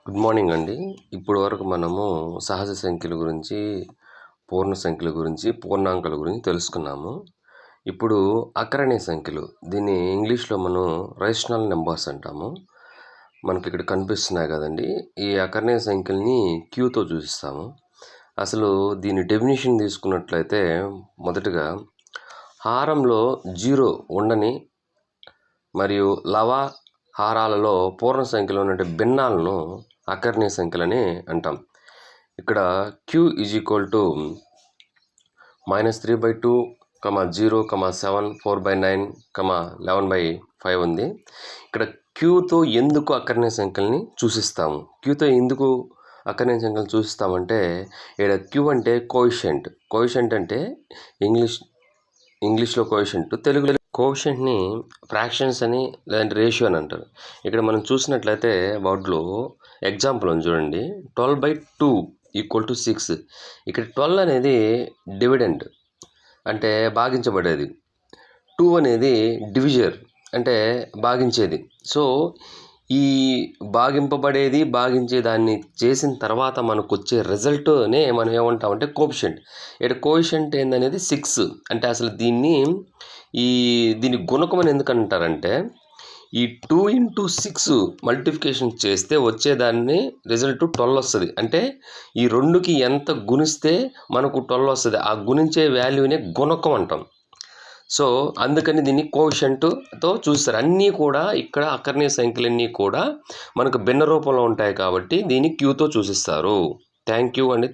Good morning అండి. ఇప్పుడు వరకు మనము సహజ సంఖ్యల గురించి, పూర్ణ సంఖ్యల గురించి, పూర్ణాంకాల గురించి తెలుసుకున్నాము. ఇప్పుడు అకరణీయ సంఖ్యలు, దీన్ని ఇంగ్లీష్లో మనం రేషనల్ నెంబర్స్ అంటాము. మనకి ఇక్కడ కనిపిస్తున్నాయి కదండి. ఈ అకరణీయ సంఖ్యల్ని క్యూతో చూపిస్తాము. అసలు దీని డెఫినేషన్ తీసుకున్నట్లయితే మొదటగా హారంలో 0 ఉండని మరియు హారాలలో పూర్ణ సంఖ్యలో ఉన్న భిన్నాలను అకరణీయ సంఖ్యలని అంటాం. ఇక్కడ q = -3/2, 0, 7, 4/9, 11/5 ఉంది. ఇక్కడ క్యూతో ఎందుకు అకరణీయ సంఖ్యల్ని సూచిస్తాము? క్యూతో ఎందుకు అకరణీయ సంఖ్యలు సూచిస్తామంటే, ఇక్కడ క్యూ అంటే కోఎఫిషియంట్ అంటే ఇంగ్లీష్లో కోఎఫిషియంట్, తెలుగులో కోఎఫిషియంట్ని ఫ్రాక్షన్స్ అని లేదంటే రేషియో అని అంటారు. ఇక్కడ మనం చూసినట్లయితే వాటిలో ఎగ్జాంపుల్ ఉంది చూడండి. 12/2 = 6. ఇక్కడ 12 అనేది డివిడెండ్ అంటే భాగించబడేది, 2 అనేది డివిజర్ అంటే భాగించేది. సో ఈ భాగింపబడేది, భాగించే దాన్ని చేసిన తర్వాత మనకు వచ్చే రిజల్ట్నే మనం ఏమంటామంటే కోఎఫిషియంట్. ఇక్కడ కోఎఫిషియంట్ ఏందనేది 6. అంటే అసలు దీని గుణకం అని ఎందుకు అంటారంటే, ఈ 2 × 6 మల్టిప్లికేషన్ చేస్తే వచ్చేదాన్ని రిజల్ట్ 12 వస్తుంది. అంటే ఈ రెండుకి ఎంత గుణిస్తే మనకు 12 వస్తుంది, ఆ గుణించే వాల్యూనే గుణకం అంటాం. సో అందుకని దీన్ని కోఎఫిషియంట్తో చూస్తారు. అన్నీ కూడా ఇక్కడ అకరణీయ సంఖ్యలన్నీ కూడా మనకు భిన్న రూపంలో ఉంటాయి కాబట్టి దీన్ని క్యూతో సూచిస్తారు. థ్యాంక్ యూ అండి.